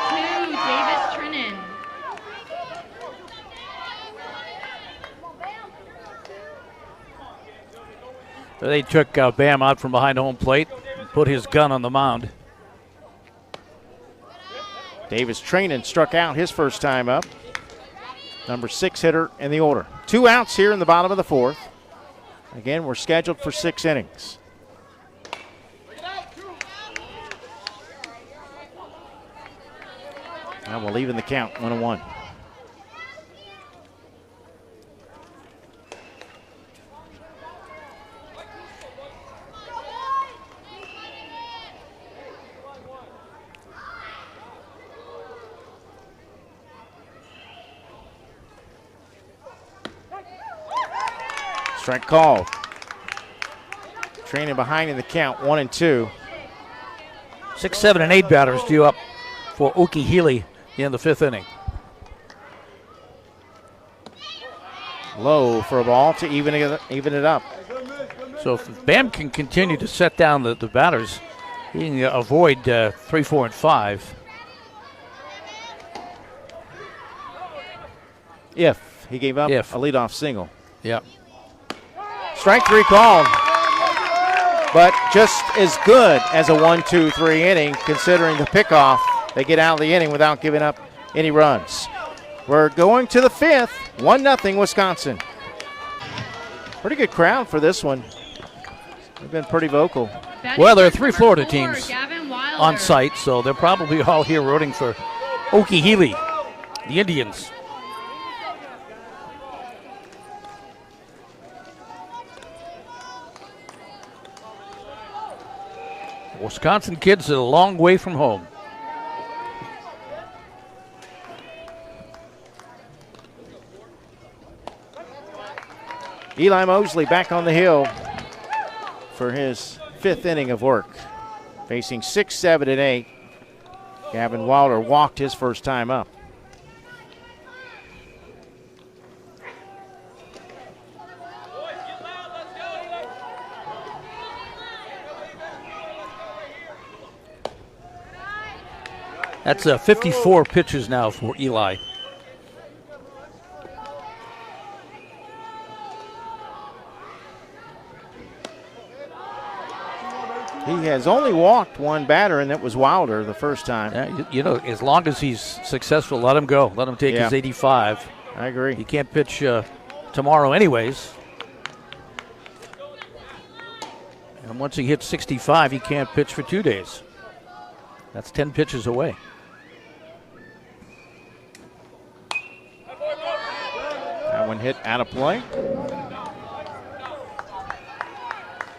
Davis Trinan. So they took Bam out from behind home plate and put his gun on the mound. Davis Trinan struck out his first time up. Number 6 hitter in the order. 2 outs here in the bottom of the 4th. Again, we're scheduled for 6 innings. Now we'll even the count, 1-1. Strike called. Training behind in the count, 1-2. 6, 7, and 8 batters due up for 𝐒𝐞𝐬𝐈 in the 5th inning. Low for a ball to even it up. So if Bam can continue to set down the batters, he can avoid 3, 4, and 5. If he gave up a leadoff single. Yeah. Strike 3 called, but just as good as a 1-2-3 inning, considering the pickoff. They get out of the inning without giving up any runs. We're going to the 5th, 1-0 Wisconsin. Pretty good crowd for this one. They've been pretty vocal. Well, there are 3 Florida teams on site, so they're probably all here rooting for 𝐒𝐞𝐬𝐈, the Indians. Wisconsin kids are a long way from home. Eli Mosley back on the hill for his 5th inning of work. Facing 6, 7, and 8. Gavin Wilder walked his first time up. That's 54 pitches now for Eli. He has only walked 1 batter, and that was Wilder the first time. Yeah, as long as he's successful, let him go. Let him take his 85. I agree. He can't pitch tomorrow anyways. And once he hits 65, he can't pitch for 2 days. That's 10 pitches away. That one hit out of play.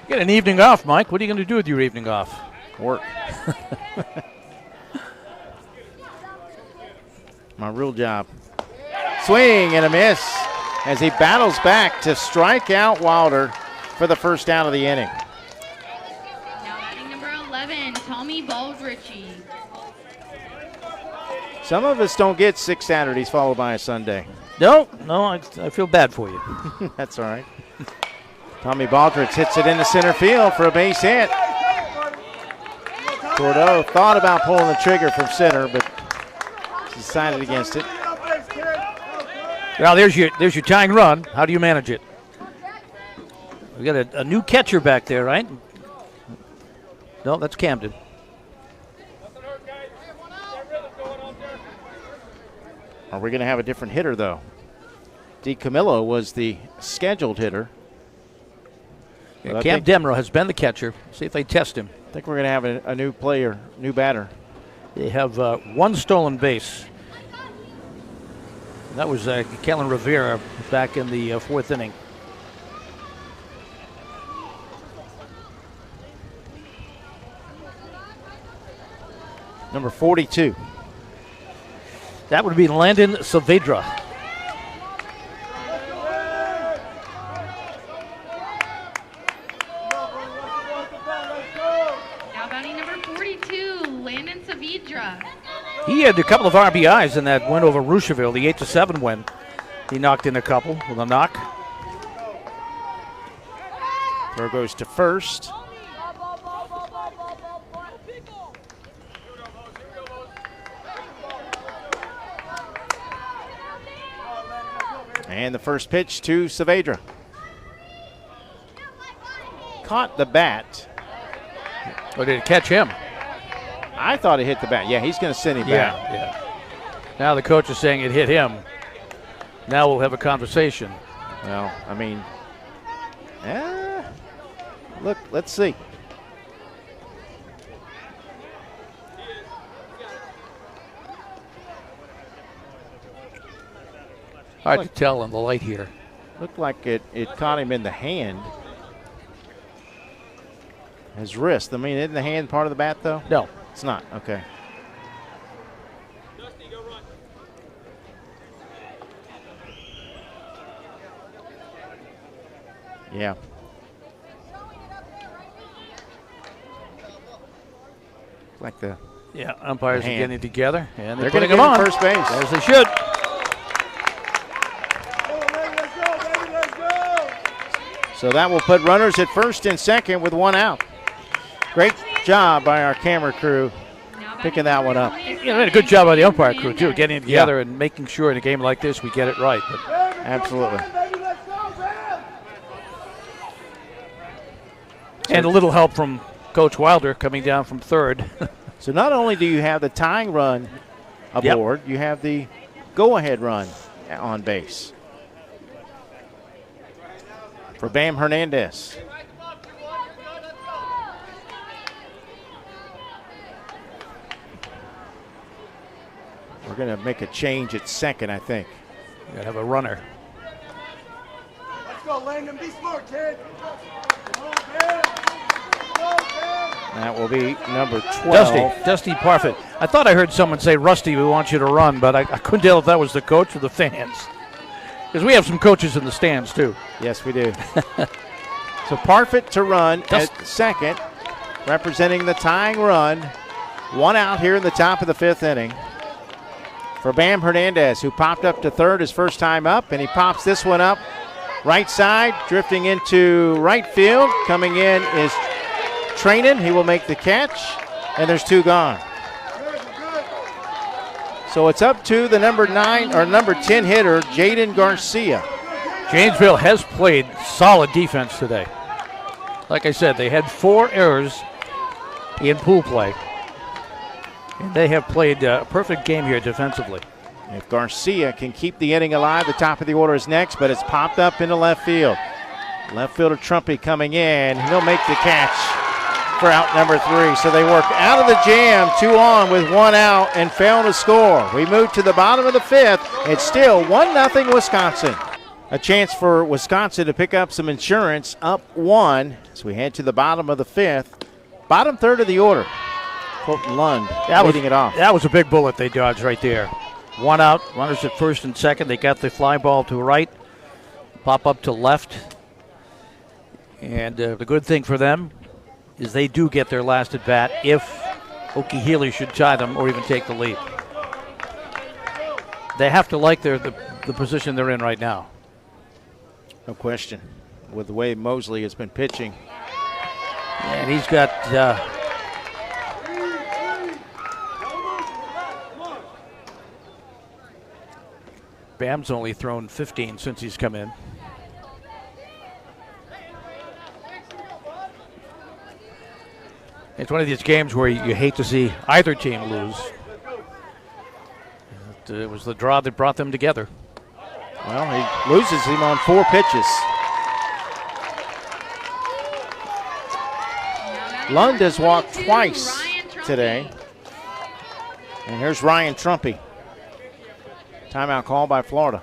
You got an evening off, Mike. What are you going to do with your evening off? Work. My real job. Swing and a miss as he battles back to strike out Wilder for the first out of the inning. Now batting number 11, Tommy Baldrige. Some of us don't get 6 Saturdays followed by a Sunday. No, I feel bad for you. That's all right. Tommy Baldrige hits it into center field for a base hit. Bordeaux thought about pulling the trigger from center, but decided against it. Well, there's your tying run. How do you manage it? We got a new catcher back there, right? No, that's Camden. Are we going to have a different hitter, though? 𝐒𝐞𝐬𝐬 was the scheduled hitter. Yeah, Cam Demro has been the catcher. See if they test him. I think we're going to have a new player, new batter. They have one stolen base. That was Kellen Rivera back in the 4th inning. Number 42. That would be Landon Saavedra. Now batting number 42, Landon Saavedra. He had a couple of RBIs in that win over Rocheville, the 8-7 win. He knocked in a couple with a knock. Throw goes to first. And the first pitch to Saavedra. Caught the bat. Or did it catch him? I thought it hit the bat. Yeah, he's going to send him back. Yeah. Now the coach is saying it hit him. Now we'll have a conversation. Well, I mean, look, let's see. Hard to tell in the light here. Looked like it caught him in the hand. His wrist. I mean, isn't the hand part of the bat, though? No. It's not. Okay. Yeah. Like the umpires are hand. getting together, and They're putting going to him get on first base. as they should. So that will put runners at first and second with 1 out. Great job by our camera crew picking that one up. They did a good job by the umpire crew, too, getting together and making sure in a game like this we get it right. But absolutely. and a little help from Coach Wilder coming down from third. So not only do you have the tying run aboard, you have the go-ahead run on base for Bam Hernandez. We're going to make a change at second, I think. Got to have a runner. Let's go, Landon. Be smart, kid. That will be number 12. Dusty Parfit. I thought I heard someone say, Rusty, we want you to run, but I couldn't tell if that was the coach or the fans. Because we have some coaches in the stands, too. Yes, we do. So Parfit to run at second, representing the tying run. 1 out here in the top of the 5th inning for Bam Hernandez, who popped up to third his first time up, and he pops this one up right side, drifting into right field. Coming in is Trainin. He will make the catch, and there's 2 gone. So it's up to the number 10 hitter, Jaden Garcia. Janesville has played solid defense today. Like I said, they had 4 errors in pool play. And they have played a perfect game here defensively. If Garcia can keep the inning alive, the top of the order is next, but it's popped up into left field. Left fielder Trumpy coming in. He'll make the catch for out number 3. So they work out of the jam, 2 on with 1 out, and fail to score. We move to the bottom of the 5th. It's still 1-0 Wisconsin. A chance for Wisconsin to pick up some insurance, up 1 as we head to the bottom of the 5th. Bottom third of the order. Colton Lund leading it off. That was a big bullet they dodged right there. 1 out, runners at first and second. They got the fly ball to right, pop up to left. And the good thing for them is they do get their last at bat if 𝐒𝐞𝐬𝐈 should tie them or even take the lead. They have to like the position they're in right now. No question. With the way Mosley has been pitching. And he's got Bam's only thrown 15 since he's come in. It's one of these games where you hate to see either team lose. It was the draw that brought them together. Well, he loses him on 4 pitches. Lund has walked twice today. And here's Ryan Trumpy. Timeout call by Florida.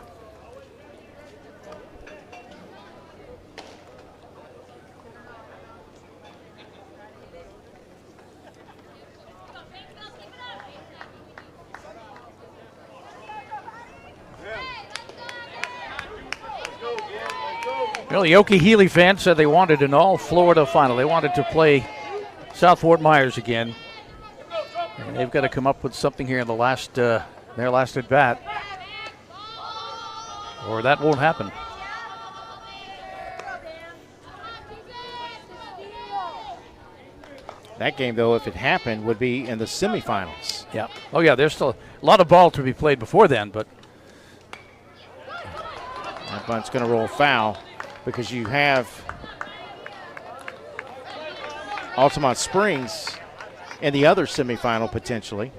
Well, the 𝐒𝐞𝐬𝐈 fans said they wanted an all-Florida final. They wanted to play South Fort Myers again. And they've got to come up with something here in the last their last at-bat, or that won't happen. That game, though, if it happened, would be in the semifinals. Yeah. Oh, yeah, there's still a lot of ball to be played before then, but that bunt's going to roll foul because you have Altamont Springs in the other semifinal potentially.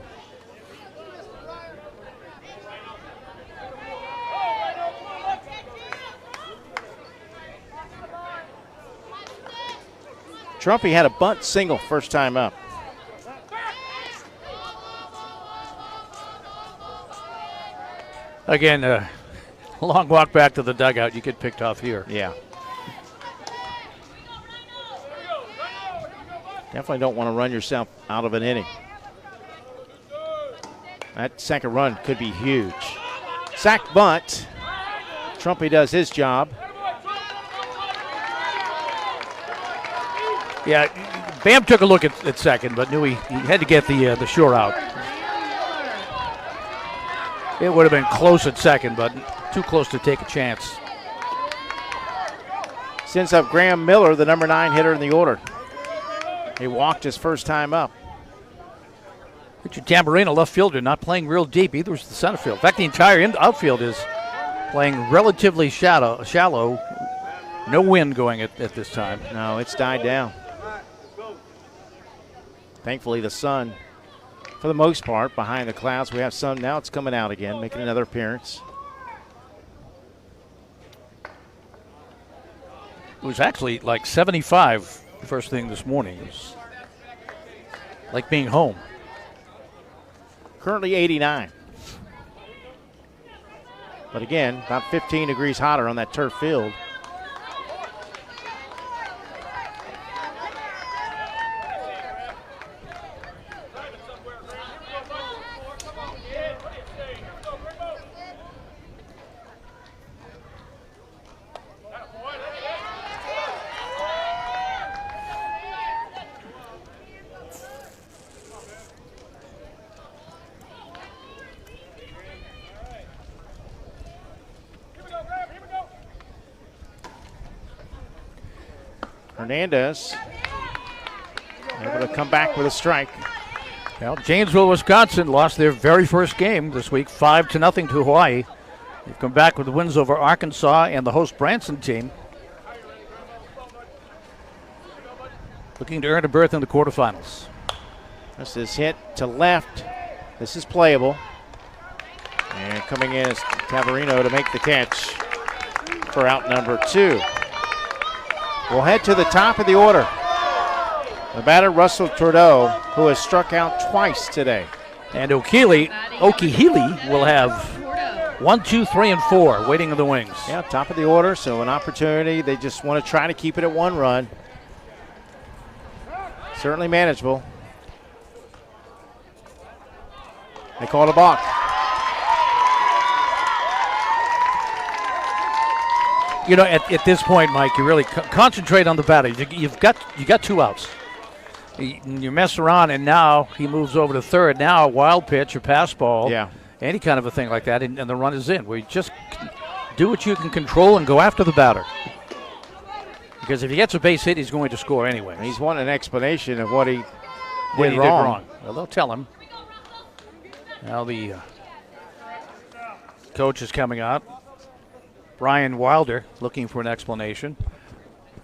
Trumpy had a bunt single first time up. again, a long walk back to the dugout. You get picked off here. Yeah. Definitely don't want to run yourself out of an inning. That second run could be huge. Sack bunt. Trumpy does his job. Yeah, Bam took a look at second, but knew he had to get the shore out. It would have been close at second, but too close to take a chance. Sends up Graham Miller, the number 9 hitter in the order. He walked his first time up. Richard Tamburino, left fielder, not playing real deep. Either was the center field. In fact, the entire outfield is playing relatively shallow. No wind going at this time. No, it's died down. Thankfully, the sun, for the most part, behind the clouds. We have sun now. It's coming out again, making another appearance. It was actually like 75 first thing this morning. It was like being home. Currently 89. But again, about 15 degrees hotter on that turf field. Hernandez able to come back with a strike. Well, Janesville, Wisconsin lost their very first game this week, 5-0 to Hawaii. They've come back with the wins over Arkansas and the host Branson team. Looking to earn a berth in the quarterfinals. This is hit to left. This is playable. And coming in is Taverino to make the catch for out number 2. We'll head to the top of the order. The batter, Russell Trudeau, who has struck out twice today. And 𝐒𝐞𝐬𝐈 will have 1, 2, 3, and 4 waiting in the wings. Yeah, top of the order, so an opportunity. They just want to try to keep it at 1 run. Certainly manageable. They called a balk. You know, at this point, Mike, you really concentrate on the batter. You got 2 outs. You mess around, and now he moves over to third. Now a wild pitch, a pass ball, any kind of a thing like that, and the run is in. Where you just do what you can control and go after the batter. Because if he gets a base hit, he's going to score anyway. He's wanting an explanation of what he did wrong. Well, they'll tell him. Now the coach is coming out. Brian Wilder looking for an explanation.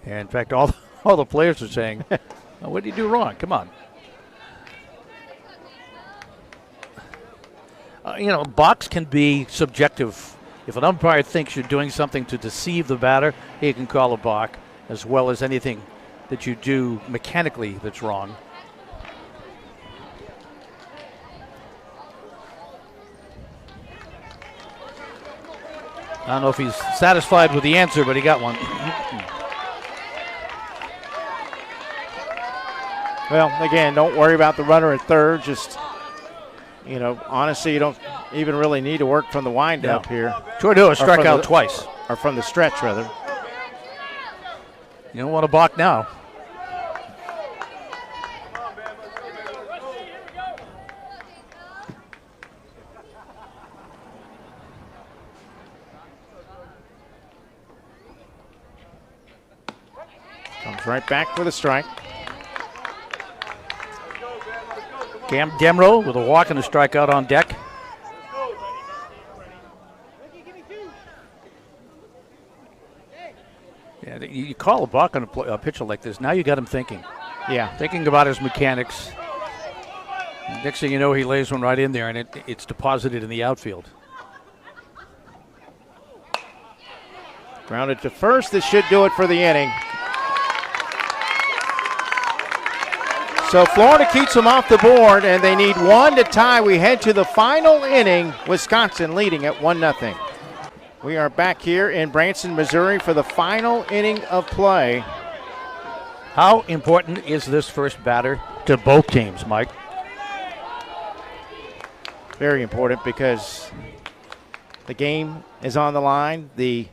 And in fact, all the players are saying, oh, what did he do wrong? Come on. You know, balks can be subjective. If an umpire thinks you're doing something to deceive the batter, he can call a balk, as well as anything that you do mechanically that's wrong. I don't know if he's satisfied with the answer, but he got one. Well, again, don't worry about the runner at third. Just, you know, honestly, you don't even really need to work from the windup here. Jordo struck out twice. Or from the stretch, rather. You don't want to balk now. Comes right back with a strike. Cam Demro with a walk and a strikeout on deck. Yeah, you call a balk on a pitcher like this. Now you got him thinking. Yeah. Thinking about his mechanics. Next thing you know, he lays one right in there, and it's deposited in the outfield. Grounded to first. This should do it for the inning. So Florida keeps them off the board, and they need 1 to tie. We head to the final inning. Wisconsin leading at 1-0. We are back here in Branson, Missouri for the final inning of play. How important is this first batter to both teams, Mike? Very important, because the game is on the line. The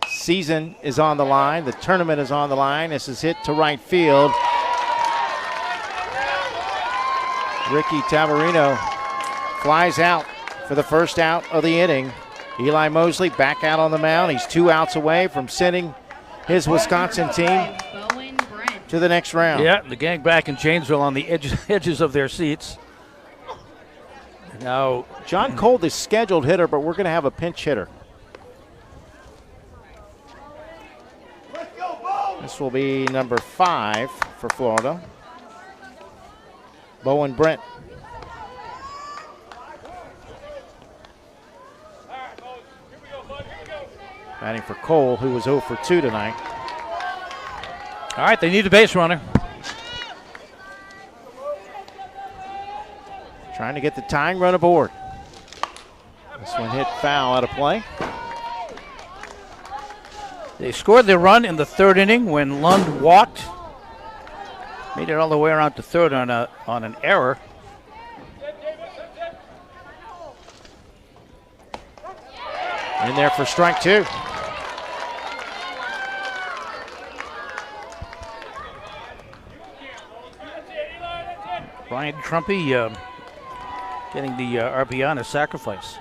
season is on the line. The tournament is on the line. This is hit to right field. Ricky Tabarino flies out for the first out of the inning. Eli Mosley back out on the mound. He's 2 outs away from sending his Wisconsin team to the next round. Yeah, the gang back in Janesville on the edges of their seats. Now, John Cole, the scheduled hitter, but we're going to have a pinch hitter. This will be number 5 for Florida. Bowen Brent. Batting for Cole, who was 0 for 2 tonight. All right, they need a base runner. Trying to get the tying run aboard. This one hit foul out of play. They scored their run in the 3rd inning when Lund walked. Made it all the way around to third on an error. In there for strike 2. Brian Trumpy getting the RBI on a sacrifice.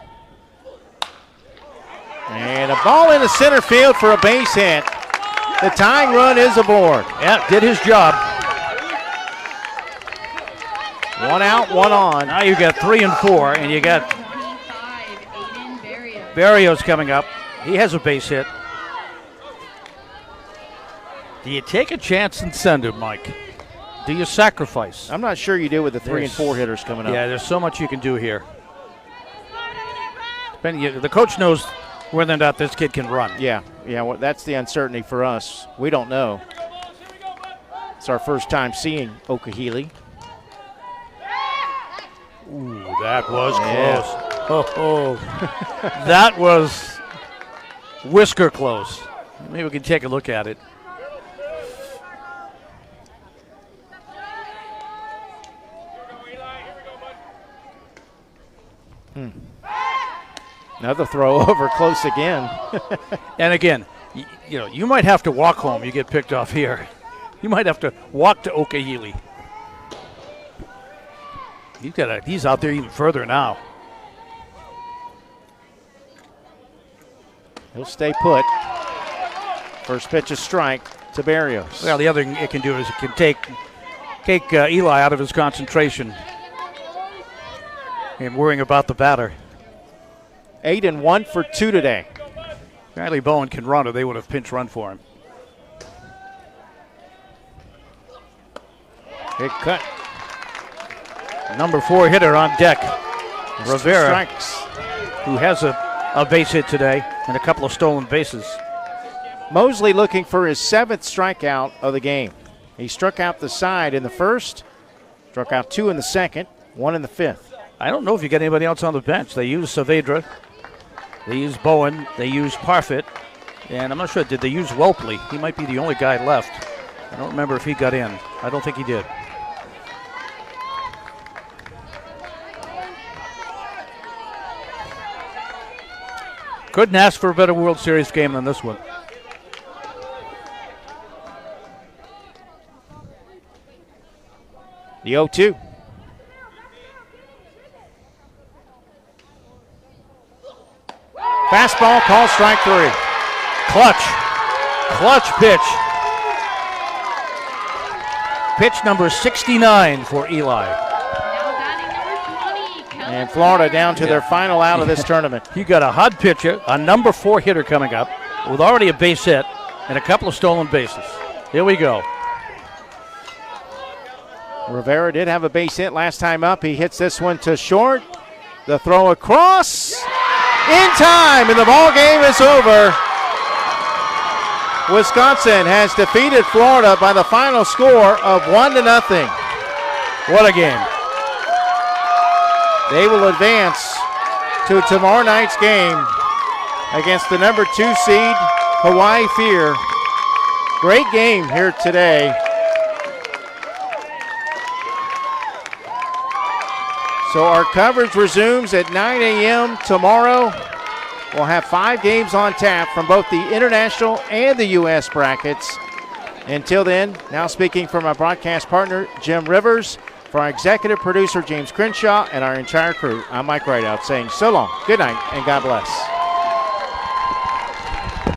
And a ball into center field for a base hit. The tying run is aboard. Yeah, did his job. 1 out, 1 on. Now you got 3 and 4, and you got Barrios coming up. He has a base hit. Do you take a chance and send him, Mike? Do you sacrifice? I'm not sure you do with the 3 and 4 hitters coming up. Yeah, there's so much you can do here. The coach knows whether or not this kid can run. Yeah, well, that's the uncertainty for us. We don't know. It's our first time seeing 𝐒𝐞𝐬𝐲. Ooh, that was close. Oh, that was whisker close. Maybe we can take a look at it. Another throw over close again. And again, you might have to walk home. You get picked off here. You might have to walk to 𝐒𝐤𝐬𝐲. He's out there even further now. He'll stay put. First pitch is strike to Barrios. Well, the other thing it can do is it can take Eli out of his concentration and worrying about the batter. 8 and 1 for 2 today. Riley Bowen can run, or they would have pinch run for him. Big cut. Number 4 hitter on deck, Rivera, Strikes. who has a base hit today and a couple of stolen bases. Mosley looking for his 7th strikeout of the game. He struck out the side in the first, struck out 2 in the second, 1 in the 5th. I don't know if you got anybody else on the bench. They use Saavedra, they use Bowen, they use Parfit, and I'm not sure, did they use Welpley? He might be the only guy left. I don't remember if he got in. I don't think he did. Couldn't ask for a better World Series game than this one. The 0-2. Fastball called strike 3. Clutch pitch. Pitch number 69 for Eli. Now batting number 20, Kellen And Florida down to their final out of this tournament. You got a hot pitcher, a number 4 hitter coming up with already a base hit and a couple of stolen bases. Here we go. Rivera did have a base hit last time up. He hits this one to short. The throw across in time, and the ball game is over. Wisconsin has defeated Florida by the final score of 1-0. What a game. They will advance to tomorrow night's game against the number 2 seed, Hawaii Fear. Great game here today. So our coverage resumes at 9 a.m. tomorrow. We'll have 5 games on tap from both the international and the U.S. brackets. Until then, now speaking from our broadcast partner, Jim Rivers, for our executive producer, James Crenshaw, and our entire crew, I'm Mike Rideout saying so long, good night, and God bless.